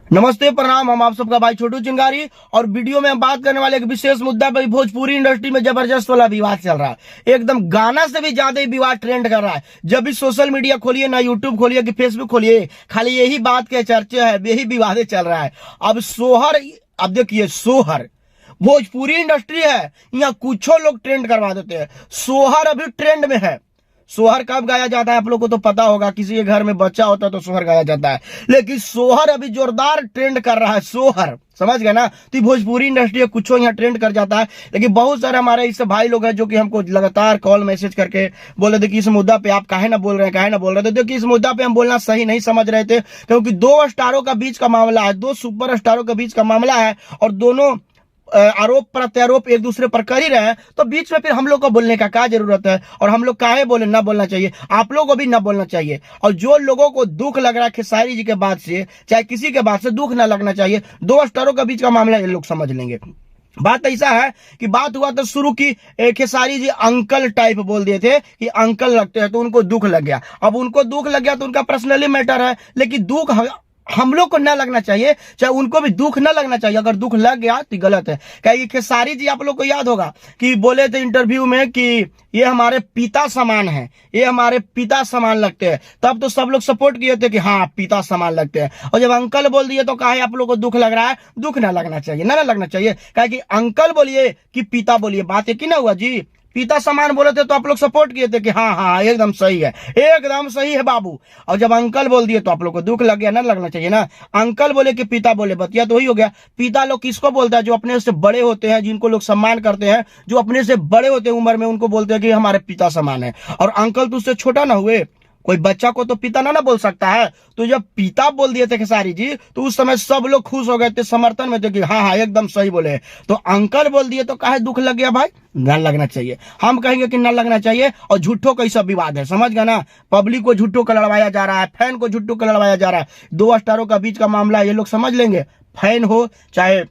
नमस्ते प्रणाम। हम आप सबका भाई छोटू चिंगारी और वीडियो में हम बात करने वाले एक विशेष मुद्दा पर भोजपुरी इंडस्ट्री में जबरदस्त वाला विवाद चल रहा है। एकदम गाना से भी ज्यादा ही विवाद ट्रेंड कर रहा है। जब भी सोशल मीडिया खोलिए, ना यूट्यूब खोलिए कि फेसबुक खोलिए, खाली यही बात के चर्चे है, यही विवादे चल रहा है। अब देखिए सोहर भोजपुरी इंडस्ट्री है, यहाँ कुछ लोग ट्रेंड करवा देते हैं। सोहर अभी ट्रेंड में है। सोहर कब गाया जाता है आप लोग को तो पता होगा, किसी के घर में बच्चा होता है तो सोहर गाया जाता है। लेकिन सोहर अभी जोरदार ट्रेंड कर रहा है। सोहर समझ गए ना। तो भोजपुरी इंडस्ट्री कुछ यहाँ ट्रेंड कर जाता है। लेकिन बहुत सारे हमारे इससे भाई लोग हैं जो कि हमको लगातार कॉल मैसेज करके बोले थे कि इस मुद्दा पे आप काहे ना बोल रहे हैं, काहे ना बोल रहे थे। देखिए इस मुद्दा पे हम बोलना सही नहीं समझ रहे थे, क्योंकि दो स्टारों का बीच का मामला है, दो सुपर स्टारों के बीच का मामला है और दोनों आरोप प्रत्यारोप एक दूसरे पर कर ही रहे हैं। तो बीच में फिर हम लोग को बोलने का क्या जरूरत है, और हम लोग काहे बोले, ना बोलना चाहिए। आप लोगों को भी ना बोलना चाहिए। और जो लोगों को दुख लग रहा है खेसारी जी के बात से, चाहे किसी के बात से दुख ना लगना चाहिए। दो स्टारों के बीच का मामला ये लोग समझ लेंगे। बात ऐसा है कि बात हुआ तो शुरू की खेसारी जी अंकल टाइप बोल दिए थे कि अंकल लगते हैं, तो उनको दुख लग गया। अब उनको दुख लग गया तो उनका पर्सनली मैटर है, लेकिन दुख हम लोग को ना लगना चाहिए, चाहे उनको भी दुख ना लगना चाहिए। अगर दुख लग गया तो गलत है। क्या खेसारी जी आप लोग को याद होगा कि बोले थे इंटरव्यू में कि ये हमारे पिता समान है, ये हमारे पिता समान लगते हैं। तब तो सब लोग सपोर्ट किए थे कि हाँ पिता समान लगते हैं। और जब अंकल बोल दिए तो कहा आप लोग को दुख लग रहा है। दुख ना लगना चाहिए, ना लगना चाहिए। क्या कि अंकल बोलिए कि पिता बोलिए, बात एक ही ना हुआ जी। पिता समान बोले थे तो आप लोग सपोर्ट किए थे कि हाँ हाँ एकदम सही है, एकदम सही है बाबू। और जब अंकल बोल दिए तो आप लोग को दुख लग गया, ना लगना चाहिए ना। अंकल बोले कि पिता बोले, बतिया तो वही हो गया। पिता लोग किसको बोलता है? जो अपने से बड़े होते हैं, जिनको लोग सम्मान करते हैं, जो अपने से बड़े होते हैं उम्र में, उनको बोलते हैं कि हमारे पिता समान है। और अंकल तो उससे छोटा ना हुए। कोई बच्चा को तो पिता ना बोल सकता है। तो जब पिता बोल दिए थे खेसारी जी तो उस समय सब लोग खुश हो गए थे, समर्थन में थे कि हाँ हाँ एकदम सही बोले। तो अंकल बोल दिए तो काहे दुख लग गया भाई? ना लगना चाहिए। हम कहेंगे कि ना लगना चाहिए। और झूठों का ही सब विवाद है, समझ गए ना। पब्लिक को झूठों का लड़वाया जा रहा है, फैन को झूठों का लड़वाया जा रहा है। दो स्टारों का बीच का मामला है, ये लोग समझ लेंगे। फैन हो चाहे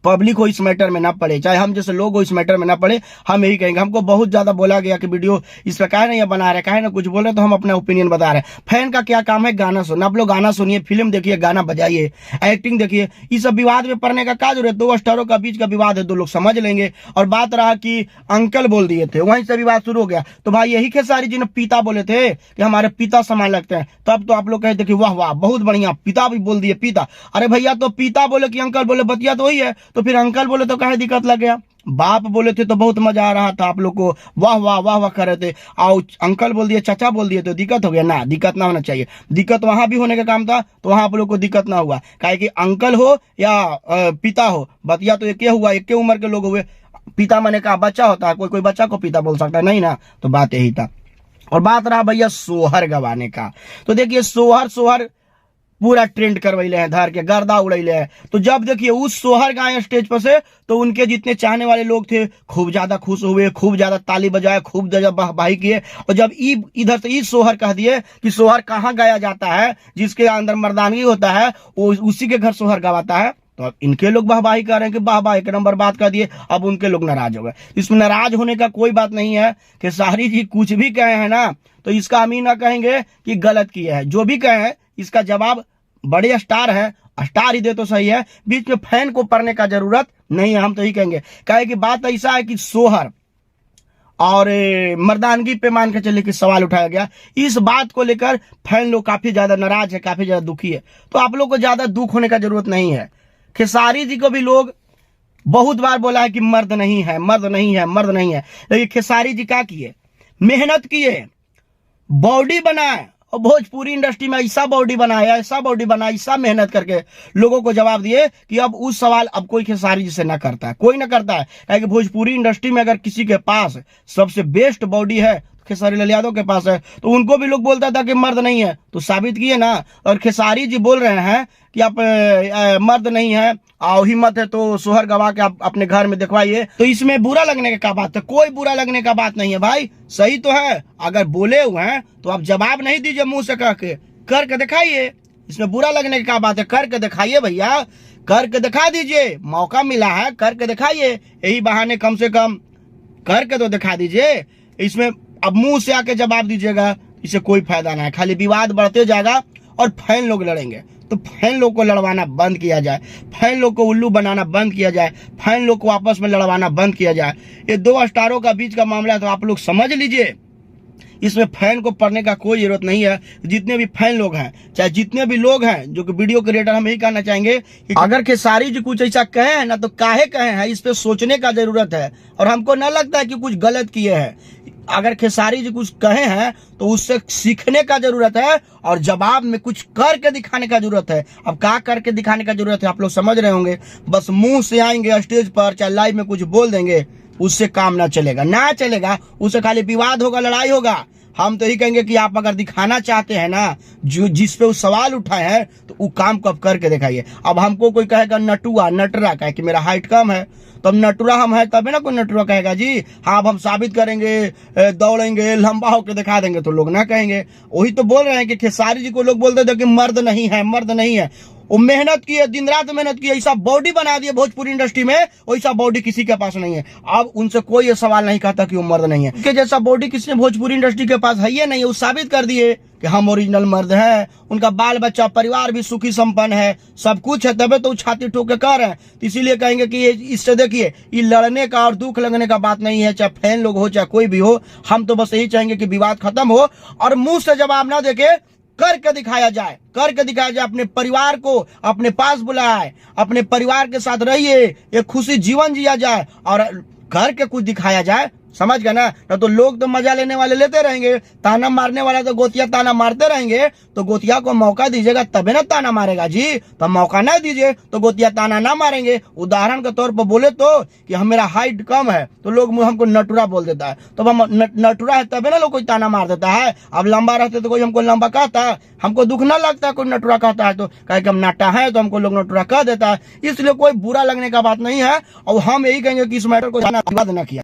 पब्लिक हो इस मैटर में ना पड़े, चाहे हम जैसे लोग हो इस मैटर में ना पड़े। हम यही कहेंगे। हमको बहुत ज्यादा बोला गया कि वीडियो इस पर काहे नहीं बना रहे, काहे ना कुछ बोल रहे, तो हम अपना ओपिनियन बता रहे हैं। फैन का क्या काम है? गाना सुनना। आप लोग गाना सुनिए, फिल्म देखिए, गाना बजाइए, एक्टिंग देखिए। इस सब विवाद में पड़ने का क्या जरूरत? दो स्टारों का बीच का विवाद है, दो लोग समझ लेंगे। और बात रहा कि अंकल बोल दिए थे, वहीं से विवाद शुरू हो गया। तो भाई यही खेसारी जी ने पिता बोले थे कि हमारे पिता समान लगते हैं, तब तो आप लोग कहते कि वाह वाह बहुत बढ़िया, पिता भी बोल दिए पिता। अरे भैया तो पिता बोले कि अंकल बोले, बतिया तो वही है। तो फिर अंकल बोले तो काहे दिक्कत लग गया? बाप बोले थे तो बहुत मजा आ रहा था, आप लोग को वाह वाह वाह वाह कर रहे थे। आओ अंकल बोल दिए, चाचा बोल दिए तो दिक्कत हो गया ना। दिक्कत ना होना चाहिए। दिक्कत वहां भी होने का काम था तो वहां आप लोग को दिक्कत ना हुआ। काहे कि अंकल हो या पिता हो, बतिया तो एक हुआ, एक उम्र के लोग हुए। पिता माने का बच्चा होता है, कोई कोई बच्चा को पिता बोल सकता है नहीं ना। तो बात यही था। और बात रहा भैया सोहर गवाने का। तो देखिए सोहर सोहर पूरा ट्रेंड करवैले हैं, धर के गर्दा उड़ैले हैं। तो जब देखिए उस सोहर गाए स्टेज पर से, तो उनके जितने चाहने वाले लोग थे खूब ज्यादा खुश हुए, खूब ज्यादा ताली बजाए, खूब ज्यादा वाहवाही किए। और जब इधर से ई सोहर कह दिए कि सोहर कहाँ गाया जाता है, जिसके अंदर मर्दानगी होता है वो उसी के घर सोहर गवाता है, तो अब इनके लोग वाहवाही कर रहे हैं कि वाह वाह एक नंबर बात कर दिए। अब उनके लोग नाराज हो गए। इसमें नाराज होने का कोई बात नहीं है। कि सारी जी कुछ भी कहे हैं ना, तो इसका हम ही ना कहेंगे कि गलत किए हैं। जो भी कहे हैं इसका जवाब बड़े स्टार है, स्टार ही दे तो सही है। बीच में फैन को पढ़ने का जरूरत नहीं है, हम तो ही कहेंगे। कहे कि बात ऐसा है कि सोहर और मर्दानगी पे मान के चले कि सवाल उठाया गया। इस बात को लेकर फैन लोग काफी ज्यादा नाराज है, काफी ज्यादा दुखी है। तो आप लोग को ज्यादा दुख होने का जरूरत नहीं है। खेसारी जी को भी लोग बहुत बार बोला है कि मर्द नहीं है, मर्द नहीं है, मर्द नहीं है। लेकिन खेसारी जी क्या किए? मेहनत किए, बॉडी बनाए, और भोजपुरी इंडस्ट्री में ऐसा बॉडी बनाया, ऐसा बॉडी बनाया, ऐसा मेहनत करके लोगों को जवाब दिए कि अब उस सवाल अब कोई खेसारी जी से ना करता है, कोई ना करता है। क्योंकि भोजपुरी इंडस्ट्री में अगर किसी के पास सबसे बेस्ट बॉडी है, खेसारी लाल यादव के पास है, तो उनको भी लोग बोलता था कि मर्द नहीं है। तो साबित किए ना। और खेसारी जी बोल रहे हैं कि आप मर्द नहीं है और हिम्मत है तो सोहर गवा के आप अपने घर में दिखवाइए। तो इसमें बुरा लगने का बात है? कोई बुरा लगने का बात नहीं है भाई, सही तो है। अगर बोले हुए हैं तो आप जवाब नहीं दीजिए मुंह से कह के, करके दिखाइए। इसमें बुरा लगने की क्या बात है? करके दिखाइए भैया, करके दिखा दीजिए। मौका मिला है, करके दिखाइए। यही बहाने कम से कम करके तो दिखा दीजिए। इसमें अब मुंह से आके जवाब दीजिएगा, इससे कोई फायदा ना है। खाली विवाद बढ़ते जाएगा और फैन लोग लड़ेंगे। तो फैन लोग को लड़वाना बंद किया जाए, फैन लोग को उल्लू बनाना बंद किया जाए, फैन लोग को आपस में लड़वाना बंद किया जाए। ये दो स्टारों का बीच का मामला है, तो आप लोग समझ लीजिए, इसमें फैन को पढ़ने का कोई जरूरत नहीं है। जितने भी फैन लोग हैं, चाहे जितने भी लोग हैं जो कि वीडियो क्रिएटर, हम यही कहना चाहेंगे कि अगर खेसारी जी कुछ ऐसा कहे हैं ना, तो काहे कहे हैं इस पे सोचने का जरूरत है। और हमको न लगता है कि कुछ गलत किए हैं। अगर खेसारी जी कुछ कहे हैं तो उससे सीखने का जरूरत है और जवाब में कुछ करके दिखाने का जरूरत है। अब क्या करके दिखाने का जरूरत है आप लोग समझ रहे होंगे। बस मुंह से आएंगे स्टेज पर, चाहे लाइव में कुछ बोल देंगे, उससे काम ना चलेगा, उससे खाली विवाद होगा, लड़ाई होगा। हम तो यही कहेंगे कि आप अगर दिखाना चाहते हैं ना, जो जिस पे वो सवाल उठाए हैं, तो वो काम कब करके दिखाइए। अब हमको कोई कहेगा नटरा कहे कि मेरा हाइट कम है, तो नटुरा हम है तभी ना कोई नटुरा कहेगा जी। हाँ, अब हम साबित करेंगे, दौड़ेंगे, लंबा होकर दिखा देंगे तो लोग ना कहेंगे। वही तो बोल रहे हैं कि खेसारी जी को लोग बोलते थे कि मर्द नहीं है। वो मेहनत की है, दिन रात मेहनत की है, ऐसा बॉडी बना दिया भोजपुरी इंडस्ट्री में, वैसा बॉडी किसी के पास नहीं है। अब उनसे कोई ये सवाल नहीं कहता कि वो मर्द नहीं है, क्योंकि जैसा बॉडी किसी ने भोजपुरी इंडस्ट्री के पास है ही नहीं है। वो साबित कर दिए कि हम ओरिजिनल मर्द हैं, उनका बाल बच्चा परिवार भी सुखी संपन्न है, सब कुछ है, तबे तो छाती ठोक के कह रहे हैं। तो इसीलिए कहेंगे कि ये इससे देखिए, ये लड़ने का और दुख लगने का बात नहीं है, चाहे फैन लोग हो चाहे कोई भी हो। हम तो बस यही चाहेंगे कि विवाद खत्म हो और मुंह से जवाब ना देके करके दिखाया जाए, अपने परिवार को अपने पास बुलाए, अपने परिवार के साथ रहिए, एक खुशी जीवन जिया जाए और करके कुछ दिखाया जाए। समझ गए ना तो लोग तो मजा लेने वाले लेते रहेंगे, ताना मारने वाला तो गोतिया ताना मारते रहेंगे। तो गोतिया को मौका दीजिएगा तबे ना ताना मारेगा जी। तो मौका ना दीजिए तो गोतिया ताना ना मारेंगे। उदाहरण के तौर पर बोले तो कि हम मेरा हाइट कम है तो लोग हमको नटुरा बोल देता है, तो हम नटुरा है तबे ना लोग कोई ताना मार देता है। अब लंबा रहते तो कोई हमको लंबा कहता है, हमको दुख ना लगता है कोई नटुरा कहता है, तो कहे कि हम नाटा है तो हमको लोग नटुरा कह देता है। इसलिए कोई बुरा लगने का बात नहीं है और हम यही कहेंगे कि इस मैटर को विवाद ना किया।